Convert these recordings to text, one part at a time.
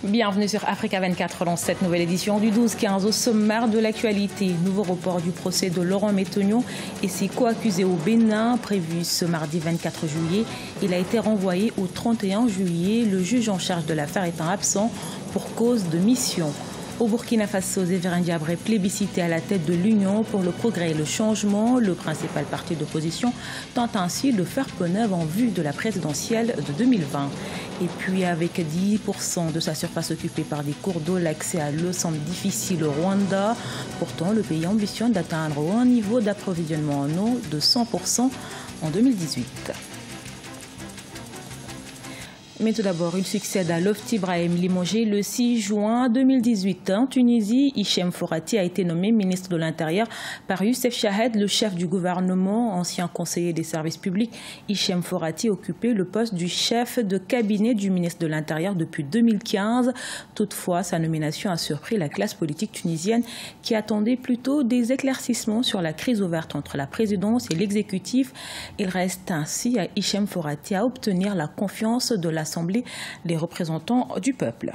Bienvenue sur Africa 24 dans cette nouvelle édition du 12-15 au sommaire de l'actualité. Nouveau report du procès de Laurent Métognon et ses co-accusés au Bénin, prévu ce mardi 24 juillet. Il a été renvoyé au 31 juillet, le juge en charge de l'affaire étant absent pour cause de mission. Au Burkina Faso, Zéphirine Diabré plébiscité à la tête de l'Union pour le progrès et le changement. Le principal parti d'opposition tente ainsi de faire peau neuve en vue de la présidentielle de 2020. Et puis avec 10% de sa surface occupée par des cours d'eau, l'accès à l'eau semble difficile au Rwanda. Pourtant, le pays ambitionne d'atteindre un niveau d'approvisionnement en eau de 100% en 2018. Mais tout d'abord, il succède à Lofti Brahim limogé le 6 juin 2018. En Tunisie, Hichem Fourati a été nommé ministre de l'Intérieur par Youssef Chahed, le chef du gouvernement, ancien conseiller des services publics. Hichem Fourati occupait le poste du chef de cabinet du ministre de l'Intérieur depuis 2015. Toutefois, sa nomination a surpris la classe politique tunisienne qui attendait plutôt des éclaircissements sur la crise ouverte entre la présidence et l'exécutif. Il reste ainsi à Hichem Fourati à obtenir la confiance de l'Assemblée des représentants du peuple.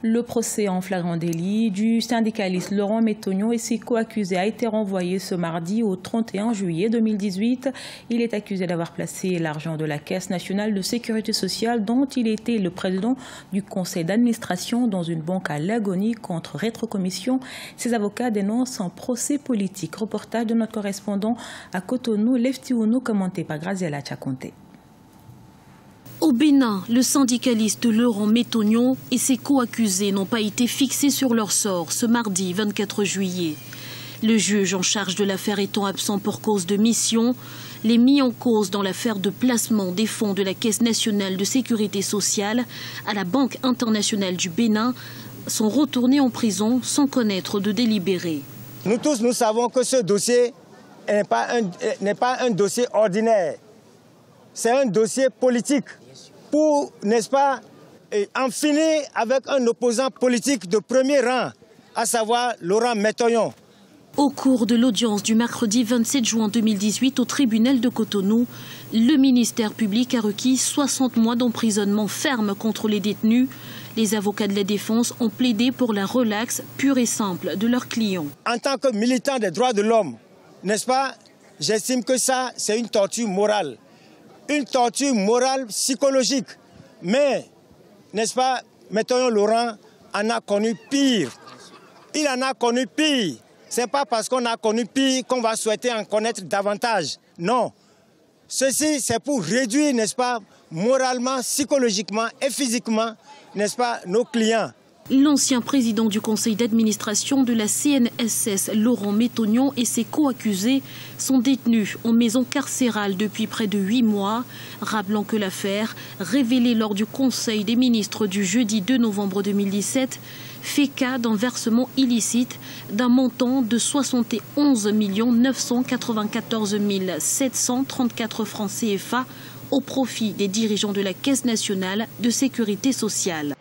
Le procès en flagrant délit du syndicaliste Laurent Métognon et ses co-accusés a été renvoyé ce mardi au 31 juillet 2018. Il est accusé d'avoir placé l'argent de la Caisse nationale de sécurité sociale dont il était le président du conseil d'administration dans une banque à l'agonie contre rétrocommission. Ses avocats dénoncent un procès politique. Reportage de notre correspondant à Cotonou, Lefti Ounou, commenté par Graziella Tchakonté. Au Bénin, le syndicaliste Laurent Métognon et ses co-accusés n'ont pas été fixés sur leur sort ce mardi 24 juillet. Le juge en charge de l'affaire étant absent pour cause de mission, les mis en cause dans l'affaire de placement des fonds de la Caisse nationale de sécurité sociale à la Banque internationale du Bénin sont retournés en prison sans connaître de délibéré. Nous tous, nous savons que ce dossier n'est pas un dossier ordinaire. C'est un dossier politique pour, n'est-ce pas, en finir avec un opposant politique de premier rang, à savoir Laurent Métognon. Au cours de l'audience du mercredi 27 juin 2018 au tribunal de Cotonou, le ministère public a requis 60 mois d'emprisonnement ferme contre les détenus. Les avocats de la défense ont plaidé pour la relaxe pure et simple de leurs clients. En tant que militant des droits de l'homme, n'est-ce pas, j'estime que ça, c'est une torture morale. Une torture morale, psychologique. Mais, n'est-ce pas, Métognon Laurent en a connu pire. Il en a connu pire. Ce n'est pas parce qu'on a connu pire qu'on va souhaiter en connaître davantage. Non. Ceci, c'est pour réduire, n'est-ce pas, moralement, psychologiquement et physiquement, n'est-ce pas, nos clients. L'ancien président du conseil d'administration de la CNSS, Laurent Métognon, et ses co-accusés sont détenus en maison carcérale depuis près de 8 mois, rappelant que l'affaire, révélée lors du conseil des ministres du jeudi 2 novembre 2017, fait cas d'un versement illicite d'un montant de 71 994 734 francs CFA au profit des dirigeants de la Caisse nationale de sécurité sociale.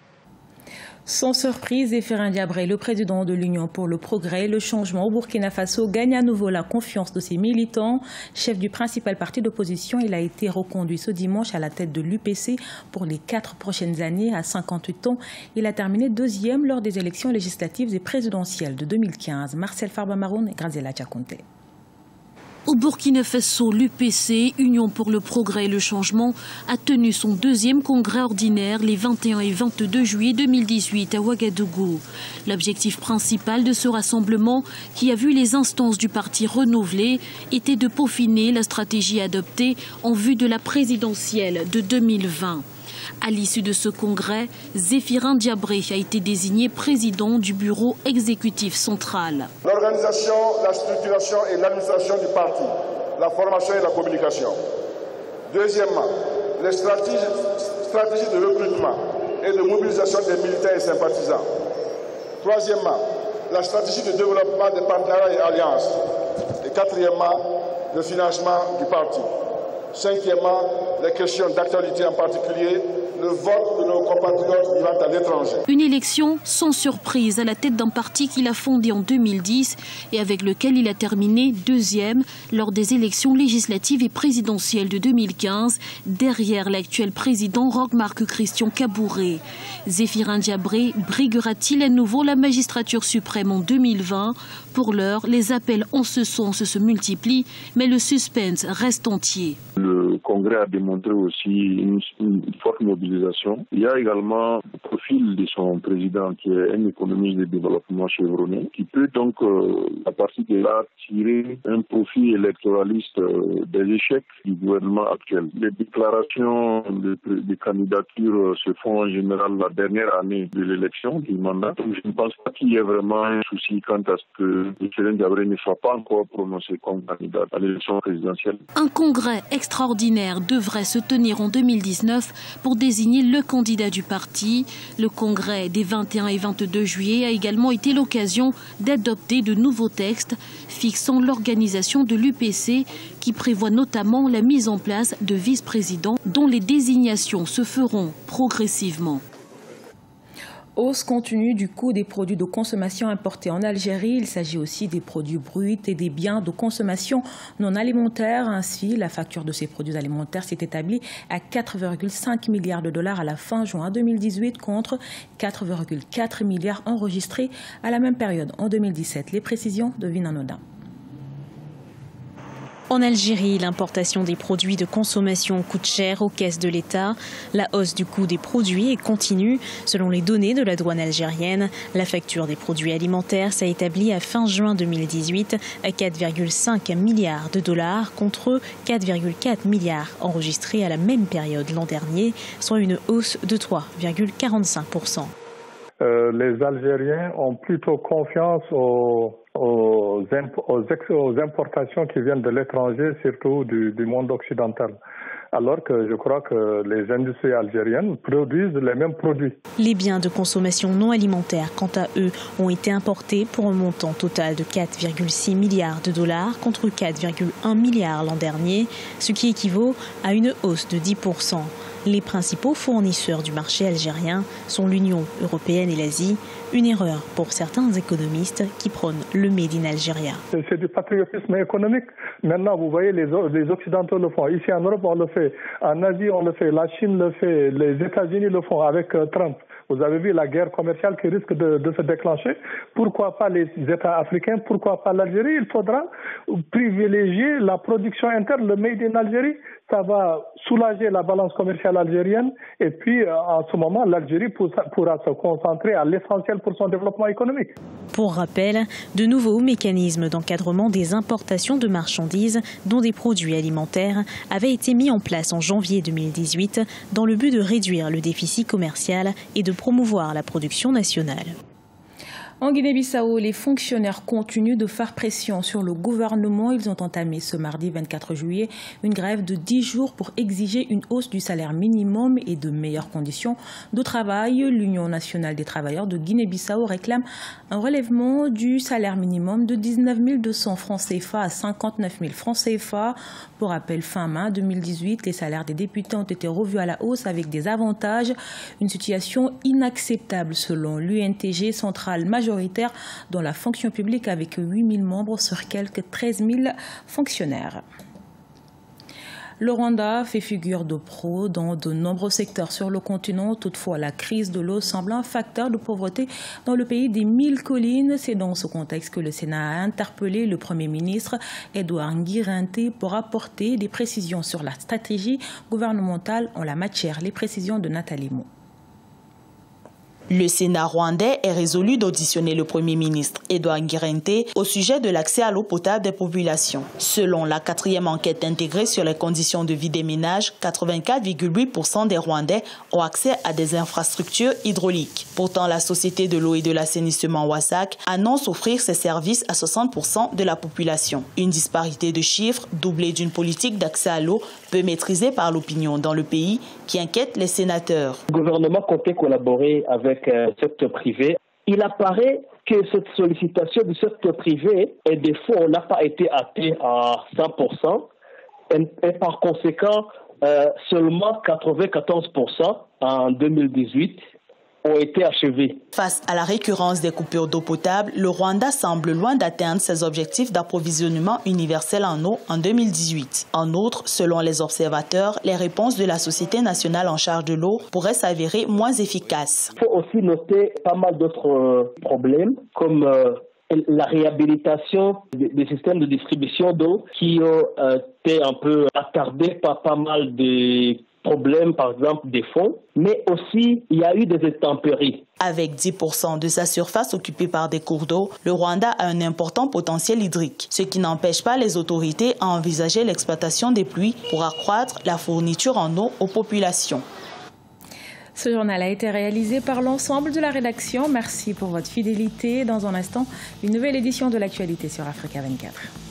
Sans surprise, Zéphirine Diabré, le président de l'Union pour le progrès et le changement au Burkina Faso, gagne à nouveau la confiance de ses militants. Chef du principal parti d'opposition, il a été reconduit ce dimanche à la tête de l'UPC pour les 4 prochaines années à 58 ans. Il a terminé deuxième lors des élections législatives et présidentielles de 2015. Marcel Farba-Maroun et Graziella Tchakonté. Au Burkina Faso, l'UPC, Union pour le progrès et le changement, a tenu son deuxième congrès ordinaire les 21 et 22 juillet 2018 à Ouagadougou. L'objectif principal de ce rassemblement, qui a vu les instances du parti renouvelées, était de peaufiner la stratégie adoptée en vue de la présidentielle de 2020. À l'issue de ce congrès, Zéphirine Diabré a été désigné président du bureau exécutif central. L'organisation, la structuration et l'administration du parti, la formation et la communication. Deuxièmement, les stratégies de recrutement et de mobilisation des militants et sympathisants. Troisièmement, la stratégie de développement des partenariats et alliances. Et quatrièmement, le financement du parti. Cinquièmement, les questions d'actualité, en particulier le vote de nos compatriotes vivant à l'étranger. Une élection sans surprise à la tête d'un parti qu'il a fondé en 2010 et avec lequel il a terminé deuxième lors des élections législatives et présidentielles de 2015, derrière l'actuel président Roch-Marc Christian Kaboré. Zéphirin Diabré briguera-t-il à nouveau la magistrature suprême en 2020 ? Pour l'heure, les appels en ce sens se multiplient, mais le suspense reste entier. Le Congrès a démontré aussi une forte mobilisation. Il y a également le profil de son président qui est un économiste de développement chevronné, qui peut donc, à partir de là, tirer un profil électoraliste des échecs du gouvernement actuel. Les déclarations de candidature se font en général la dernière année de l'élection, du mandat. Donc je ne pense pas qu'il y ait vraiment un souci quant à ce que Zéphirin Diabré ne soit pas encore prononcé comme candidat à l'élection présidentielle. Un congrès extraordinaire devrait se tenir en 2019 pour désigner le candidat du parti. Le congrès des 21 et 22 juillet a également été l'occasion d'adopter de nouveaux textes fixant l'organisation de l'UPC qui prévoit notamment la mise en place de vice-présidents dont les désignations se feront progressivement. Hausse continue du coût des produits de consommation importés en Algérie. Il s'agit aussi des produits bruts et des biens de consommation non alimentaires. Ainsi, la facture de ces produits alimentaires s'est établie à 4,5 milliards de dollars à la fin juin 2018 contre 4,4 milliards enregistrés à la même période en 2017. Les précisions de Vinan Odin. En Algérie, l'importation des produits de consommation coûte cher aux caisses de l'État. La hausse du coût des produits est continue. Selon les données de la douane algérienne, la facture des produits alimentaires s'est établie à fin juin 2018 à 4,5 milliards de dollars contre 4,4 milliards enregistrés à la même période l'an dernier, soit une hausse de 3,45%. Les Algériens ont plutôt confiance aux importations qui viennent de l'étranger, surtout du monde occidental. Alors que je crois que les industries algériennes produisent les mêmes produits. Les biens de consommation non alimentaire, quant à eux, ont été importés pour un montant total de 4,6 milliards de dollars contre 4,1 milliards l'an dernier, ce qui équivaut à une hausse de 10%. Les principaux fournisseurs du marché algérien sont l'Union européenne et l'Asie, une erreur pour certains économistes qui prônent le Made in Algeria. C'est du patriotisme économique. Maintenant, vous voyez, les Occidentaux le font. Ici en Europe, on le fait. En Asie, on le fait. La Chine le fait. Les États-Unis le font avec Trump. Vous avez vu la guerre commerciale qui risque de se déclencher. Pourquoi pas les États africains? Pourquoi pas l'Algérie? Il faudra privilégier la production interne, le Made in Algérie. Ça va soulager la balance commerciale algérienne. Et puis, en ce moment, l'Algérie pourra se concentrer à l'essentiel pour son développement économique. Pour rappel, de nouveaux mécanismes d'encadrement des importations de marchandises, dont des produits alimentaires, avaient été mis en place en janvier 2018 dans le but de réduire le déficit commercial et de promouvoir la production nationale. En Guinée-Bissau, les fonctionnaires continuent de faire pression sur le gouvernement. Ils ont entamé ce mardi 24 juillet une grève de 10 jours pour exiger une hausse du salaire minimum et de meilleures conditions de travail. L'Union nationale des travailleurs de Guinée-Bissau réclame un relèvement du salaire minimum de 19 200 francs CFA à 59 000 francs CFA. Pour rappel, fin mai 2018, les salaires des députés ont été revus à la hausse avec des avantages. Une situation inacceptable selon l'UNTG, centrale majoritaire dans la fonction publique avec 8 000 membres sur quelques 13 000 fonctionnaires. Le Rwanda fait figure de pro dans de nombreux secteurs sur le continent. Toutefois, la crise de l'eau semble un facteur de pauvreté dans le pays des 1000 collines. C'est dans ce contexte que le Sénat a interpellé le Premier ministre Edouard Ngirente pour apporter des précisions sur la stratégie gouvernementale en la matière. Les précisions de Nathalie Mo. Le Sénat rwandais est résolu d'auditionner le Premier ministre Edouard Ngirente au sujet de l'accès à l'eau potable des populations. Selon la 4e enquête intégrée sur les conditions de vie des ménages, 84,8% des Rwandais ont accès à des infrastructures hydrauliques. Pourtant, la Société de l'eau et de l'assainissement WASAC annonce offrir ses services à 60% de la population. Une disparité de chiffres, doublée d'une politique d'accès à l'eau, peu maîtrisée par l'opinion dans le pays, qui inquiète les sénateurs. Le gouvernement comptait collaborer avec le secteur privé. Il apparaît que cette sollicitation du secteur privé et des fonds n'a pas été actée à 100%. Et par conséquent, seulement 94% en 2018 ont été achevés. Face à la récurrence des coupures d'eau potable, le Rwanda semble loin d'atteindre ses objectifs d'approvisionnement universel en eau en 2018. En outre, selon les observateurs, les réponses de la Société nationale en charge de l'eau pourraient s'avérer moins efficaces. Il faut aussi noter pas mal d'autres problèmes, comme la réhabilitation des systèmes de distribution d'eau qui ont été un peu attardés par pas mal de problèmes, par exemple des fonds, mais aussi il y a eu des intempéries. Avec 10% de sa surface occupée par des cours d'eau, le Rwanda a un important potentiel hydrique, ce qui n'empêche pas les autorités à envisager l'exploitation des pluies pour accroître la fourniture en eau aux populations. Ce journal a été réalisé par l'ensemble de la rédaction. Merci pour votre fidélité. Dans un instant, une nouvelle édition de l'actualité sur Africa 24.